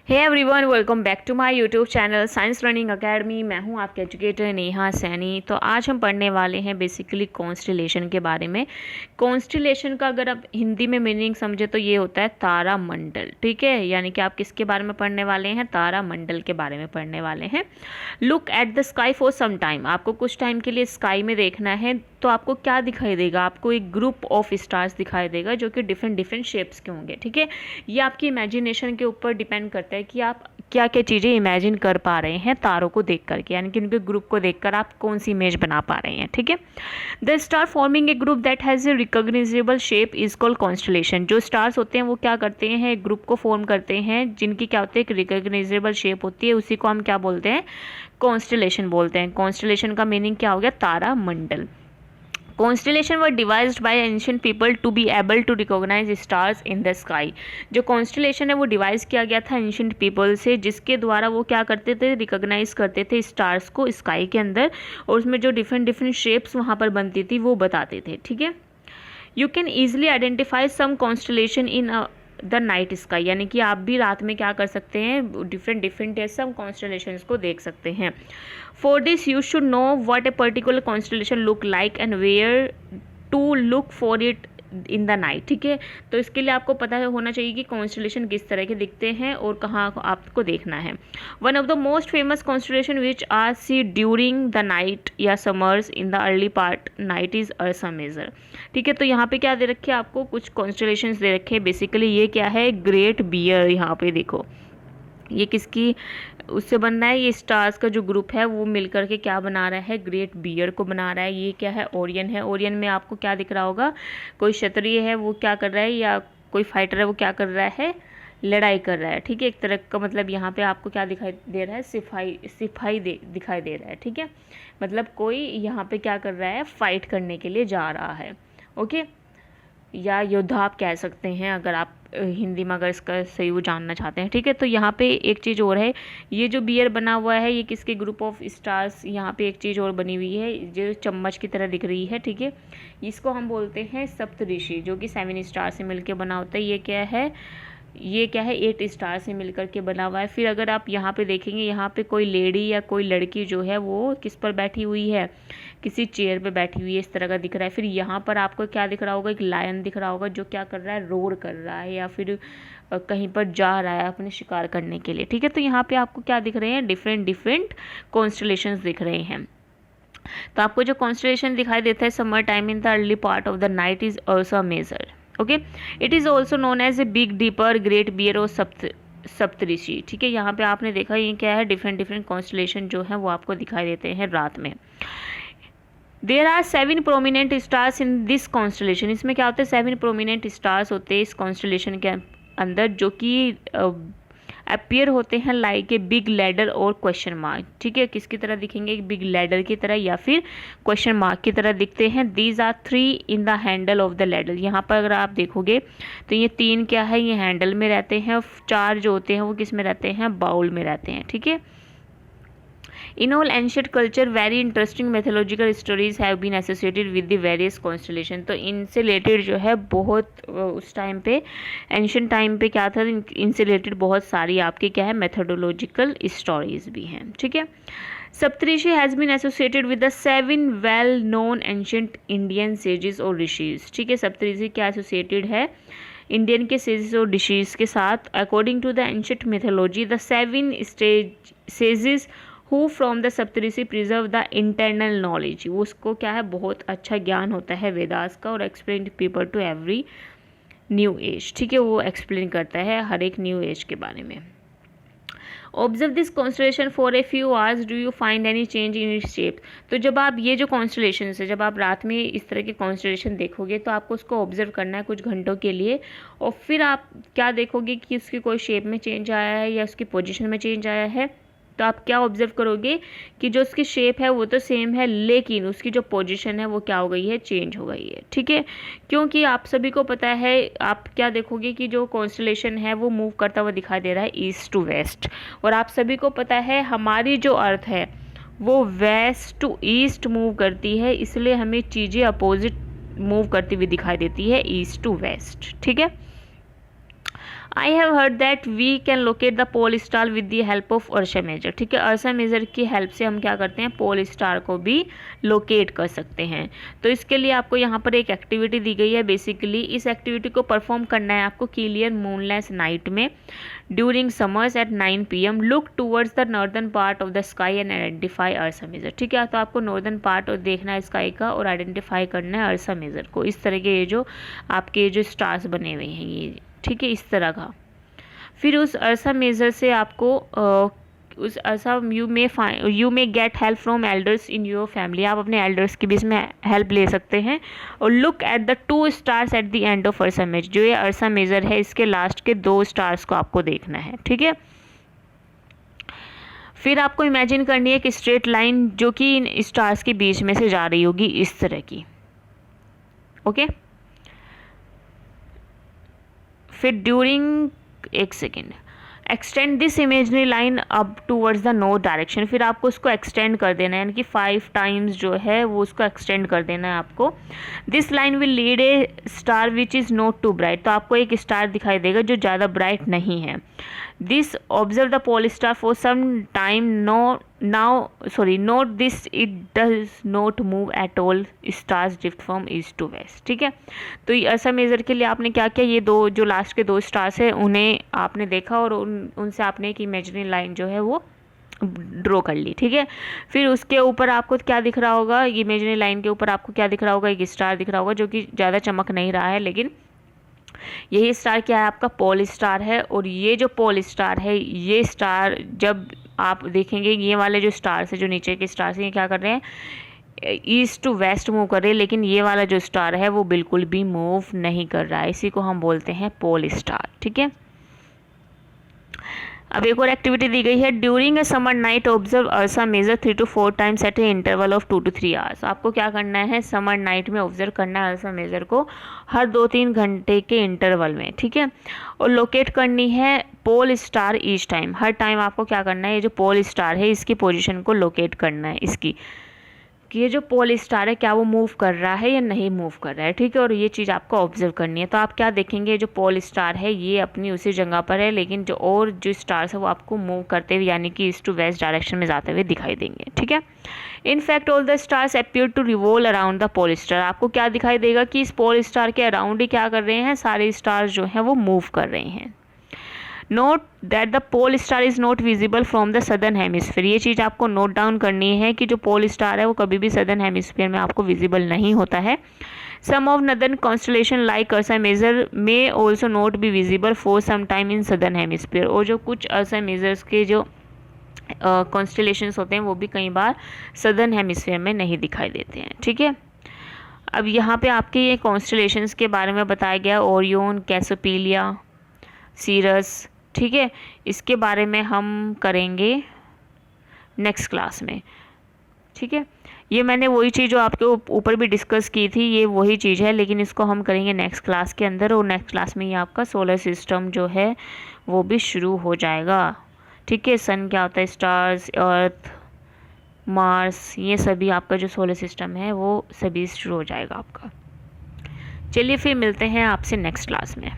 Hey everyone, welcome back to my YouTube channel science learning academy. मैं हूं आपके educator Neha Saini. तो आज हम पढ़ने वाले हैं बेसिकली कॉन्स्टेलेशन के बारे में। कॉन्स्टेलेशन का अगर आप हिंदी में मीनिंग समझे तो ये होता है तारा मंडल। ठीक है, यानी कि आप किसके बारे में पढ़ने वाले हैं? तारा मंडल के बारे में पढ़ने वाले हैं। Look at the sky for some time. आपको कुछ टाइम के लिए स्काई में देखना है तो आपको क्या दिखाई देगा? आपको एक ग्रुप ऑफ स्टार्स दिखाई देगा जो कि डिफरेंट डिफरेंट शेप्स के होंगे। ठीक है, ये आपकी इमेजिनेशन के ऊपर डिपेंड करता है कि आप क्या क्या चीज़ें इमेजिन कर पा रहे हैं तारों को देख करके, यानी कि उनके ग्रुप को देखकर आप कौन सी इमेज बना पा रहे हैं। ठीक है, the star forming a group that has a recognisable shape is called constellation. जो स्टार्स होते हैं वो क्या करते हैं? एक ग्रुप को फॉर्म करते हैं जिनकी क्या होती है? एक रिकॉग्नाइजेबल शेप होती है, उसी को हम क्या बोलते हैं? कॉन्स्टेलेशन बोलते हैं। कॉन्स्टेलेशन का मीनिंग क्या हो गया? तारा मंडल। Constellation were devised by ancient people to be able to recognise stars in the sky. जो कॉन्स्टेलेशन है वो डिवाइस किया गया था एंशिएंट पीपल से, जिसके द्वारा वो क्या करते थे? रिकॉग्नाइज करते थे स्टार्स को स्काई के अंदर, और उसमें जो डिफरेंट डिफरेंट शेप्स वहाँ पर बनती थी वो बताते थे। ठीक है, you can easily identify some constellation in the night sky, यानी कि आप भी रात में क्या कर सकते हैं? डिफरेंट डिफरेंट सम कॉन्स्टेलेशंस को देख सकते हैं। For this you should know what a particular constellation look like and where to look for it in the night. ठीक है, तो इसके लिए आपको पता होना चाहिए कि कॉन्स्टेलेशन किस तरह के दिखते हैं और कहाँ आपको देखना है। One of the most famous constellation which are see during the night या summers in the early part night is Ursa Major. ठीक है, तो यहाँ पे क्या दे रखे हैं? आपको कुछ कॉन्स्टेलेशंस दे रखे हैं। बेसिकली ये क्या है? Great bear. यहाँ पे देखो, ये किसकी उससे बन रहा है? ये स्टार्स का जो ग्रुप है वो मिलकर के क्या बना रहा है? ग्रेट बियर को बना रहा है। ये क्या है? ओरियन है। ओरियन में आपको क्या दिख रहा होगा? कोई क्षत्रिय है वो क्या कर रहा है, या कोई फाइटर है वो क्या कर रहा है? लड़ाई कर रहा है। ठीक है, एक तरह का मतलब यहाँ पे आपको क्या दिखाई दे रहा है? सिपाही दिखाई दे रहा है। ठीक है, मतलब कोई यहाँ पे क्या कर रहा है? फाइट करने के लिए जा रहा है। ओके, या योद्धा आप कह सकते हैं अगर आप हिंदी में अगर इसका सही वो जानना चाहते हैं। ठीक है, तो यहाँ पे एक चीज़ और है, ये जो बियर बना हुआ है ये किसके? Group of stars. यहाँ पे एक चीज़ और बनी हुई है जो चम्मच की तरह दिख रही है। ठीक है, इसको हम बोलते हैं सप्तऋषि, जो कि 7 स्टार से मिलकर बना होता है। ये क्या है? ये क्या है? 8 स्टार से मिलकर के बना हुआ है। फिर अगर आप यहाँ पे देखेंगे, यहाँ पे कोई लेडी या कोई लड़की जो है वो किस पर बैठी हुई है? किसी चेयर पे बैठी हुई है, इस तरह का दिख रहा है। फिर यहाँ पर आपको क्या दिख रहा होगा? एक लायन दिख रहा होगा जो क्या कर रहा है? रोर कर रहा है, या फिर कहीं पर जा रहा है अपने शिकार करने के लिए। ठीक है, तो यहाँ पे आपको क्या दिख रहे हैं? डिफरेंट डिफरेंट कॉन्स्टेलेशंस दिख रहे हैं। तो आपको जो कॉन्स्टेलेशन दिखाई देता है summer time in the early part of the night is Ursa Major. Okay, it is also known as a big dipper great bear और सप्तऋषि। ठीक है, यहाँ पे आपने देखा ये क्या है? डिफरेंट डिफरेंट कॉन्स्टेलेशन जो है वो आपको दिखाई देते हैं रात में। There are 7 prominent stars in this constellation. इसमें क्या होता है? 7 प्रोमिनेंट स्टार्स होते हैं इस कॉन्स्टेलेशन के अंदर, जो कि अपीयर होते हैं लाइक ए बिग लैडर और क्वेश्चन मार्क। ठीक है, किसकी तरह दिखेंगे? एक बिग लैडर की तरह या फिर क्वेश्चन मार्क की तरह दिखते हैं। These are 3 in the handle of the ladder. यहाँ पर अगर आप देखोगे तो ये 3 क्या है? ये हैंडल में रहते हैं। 4 जो होते हैं वो किस में रहते हैं? बाउल में रहते हैं। ठीक है, in all ancient culture very interesting mythological stories have been associated with the various constellation। तो इनसे रिलेटेड जो है बहुत उस टाइम पे एंशियंट टाइम पे क्या था? इनसे रिलेटेड बहुत सारी आपके क्या है? मेथोडोलॉजिकल स्टोरीज भी हैं। ठीक है, Saptarishi has been associated with the 7 well known ancient Indian sages और ऋषिज। ठीक है, सप्तऋषि क्या एसोसिएटेड है? इंडियन के सेजेस और ऋषिज के साथ। According to the ancient mythology the 7 sages who from the Saptarishi preserve the internal knowledge. उसको क्या है? बहुत अच्छा ज्ञान होता है वेदास का, और explain people to every new age. ठीक है, वो एक्सप्लेन करता है हर एक न्यू एज के बारे में। Observe this constellation for a few hours, do you find any change in its shape. तो जब आप ये जो कॉन्स्टेलेशन है, जब आप रात में इस तरह के कॉन्स्टेलेशन देखोगे तो आपको उसको ऑब्जर्व करना है कुछ घंटों के लिए, और फिर आप क्या देखोगे कि उसकी कोई शेप में चेंज आया है या उसकी पोजिशन में चेंज आया है। तो आप क्या ऑब्जर्व करोगे कि जो उसकी शेप है वो तो सेम है, लेकिन उसकी जो पोजीशन है वो क्या हो गई है? चेंज हो गई है। ठीक है, क्योंकि आप सभी को पता है, आप क्या देखोगे कि जो कॉन्स्टेलेशन है वो मूव करता हुआ दिखाई दे रहा है ईस्ट टू वेस्ट, और आप सभी को पता है हमारी जो अर्थ है वो वेस्ट टू ईस्ट मूव करती है, इसलिए हमें चीज़ें अपोजिट मूव करती हुई दिखाई देती है, ईस्ट टू वेस्ट। ठीक है, I have heard that we can locate the pole star with the help of Ursa Major. ठीक है, अर्सा मेजर की हेल्प से हम क्या करते हैं, पोल स्टार को भी लोकेट कर सकते हैं। तो इसके लिए आपको यहाँ पर एक एक्टिविटी दी गई है। बेसिकली इस एक्टिविटी को परफॉर्म करना है आपको क्लियर मूनलेस नाइट में during summers at 9 PM। Look towards the northern part of the sky and identify Ursa Major. ठीक है, तो आपको नॉर्दर्न पार्ट और देखना है स्काई का और आइडेंटिफाई करना है अर्सा मेजर को। इस तरह के ये जो आपके जो स्टार्स बने हुए हैं ये, ठीक है, इस तरह का। फिर उस अर्सा मेजर से आपको उस Ursa you may get help from elders in your family. आप अपने एल्डर्स के बीच में हेल्प ले सकते हैं। और look at the 2 stars at the end of Ursa Major. जो ये अर्सा मेजर है इसके लास्ट के 2 स्टार्स को आपको देखना है। ठीक है, फिर आपको इमेजिन करनी है कि स्ट्रेट लाइन जो कि इन स्टार्स के बीच में से जा रही होगी इस तरह की। ओके, फिर ड्यूरिंग एक second extend this imaginary line up towards the north direction. फिर आपको उसको एक्सटेंड कर देना है, यानी कि 5 टाइम्स जो है वो उसको एक्सटेंड कर देना है आपको। This line will lead a star which is not too bright. तो आपको एक स्टार दिखाई देगा जो ज़्यादा ब्राइट नहीं है। This observe the pole star for some time note this it does not move at all. Stars drift from east to west. ठीक है, तो ऐसा मेजर के लिए आपने क्या किया, ये 2 जो लास्ट के 2 स्टार्स है उन्हें आपने देखा और उनसे आपने एक इमेजिनरी लाइन जो है वो ड्रॉ कर ली। ठीक है, फिर उसके ऊपर आपको क्या दिख रहा होगा, इमेजिनरी लाइन के ऊपर आपको क्या दिख रहा होगा, एक स्टार दिख रहा होगा जो कि ज़्यादा चमक नहीं रहा है, लेकिन यही स्टार क्या है, आपका पोल स्टार है। और ये जो पोल स्टार है, ये स्टार जब आप देखेंगे ये वाले जो स्टार्स है, जो नीचे के स्टार्स हैं, ये क्या कर रहे हैं, ईस्ट टू वेस्ट मूव कर रहे हैं, लेकिन ये वाला जो स्टार है वो बिल्कुल भी मूव नहीं कर रहा है। इसी को हम बोलते हैं पोल स्टार। ठीक है, अब एक और एक्टिविटी दी गई है। During a summer night observe Ursa Major 3 to 4 times at a interval of 2 to 3 hours. आपको क्या करना है, समर नाइट में ऑब्जर्व करना है अर्सा मेजर को हर 2-3 घंटे के इंटरवल में। ठीक है, और लोकेट करनी है पोल स्टार ईच टाइम। हर टाइम आपको क्या करना है, ये जो पोल स्टार है इसकी पोजीशन को लोकेट करना है, इसकी कि ये जो पोल स्टार है क्या वो मूव कर रहा है या नहीं मूव कर रहा है। ठीक है, और ये चीज़ आपको ऑब्जर्व करनी है। तो आप क्या देखेंगे, जो पोल स्टार है ये अपनी उसी जगह पर है, लेकिन जो स्टार्स है वो आपको मूव करते हुए यानी कि ईस्ट टू वेस्ट डायरेक्शन में जाते हुए दिखाई देंगे। ठीक है, in fact all the stars appear to revolve around the pole star. आपको क्या दिखाई देगा कि इस पोल स्टार के अराउंड ही क्या कर रहे हैं, सारे स्टार्स जो हैं वो मूव कर रहे हैं। Note that the pole star is not visible from the southern hemisphere. ये चीज़ आपको नोट डाउन करनी है कि जो पोल स्टार है वो कभी भी सदर्न हेमिस्फीयर में आपको विजिबल नहीं होता है। Some of northern constellation like Ursa Major may also not be visible for some time in southern hemisphere. और जो कुछ अर्सा मेजर्स के जो कॉन्स्टलेशंस होते हैं वो भी कई बार सदर्न हेमिस्फीयर में नहीं दिखाई देते हैं। ठीक है, अब यहाँ पे आपके ये कॉन्स्टलेशंस के बारे में बताया गया, ओरियन, कैसोपेलिया, सीरस। ठीक है, इसके बारे में हम करेंगे नेक्स्ट क्लास में। ठीक है, ये मैंने वही चीज़ जो आपके ऊपर भी डिस्कस की थी ये वही चीज़ है, लेकिन इसको हम करेंगे नेक्स्ट क्लास के अंदर। और नेक्स्ट क्लास में ये आपका सोलर सिस्टम जो है वो भी शुरू हो जाएगा। ठीक है, सन क्या होता है, स्टार्स, अर्थ, मार्स, ये सभी आपका जो सोलर सिस्टम है वो सभी शुरू हो जाएगा आपका। चलिए फिर मिलते हैं आपसे नेक्स्ट क्लास में।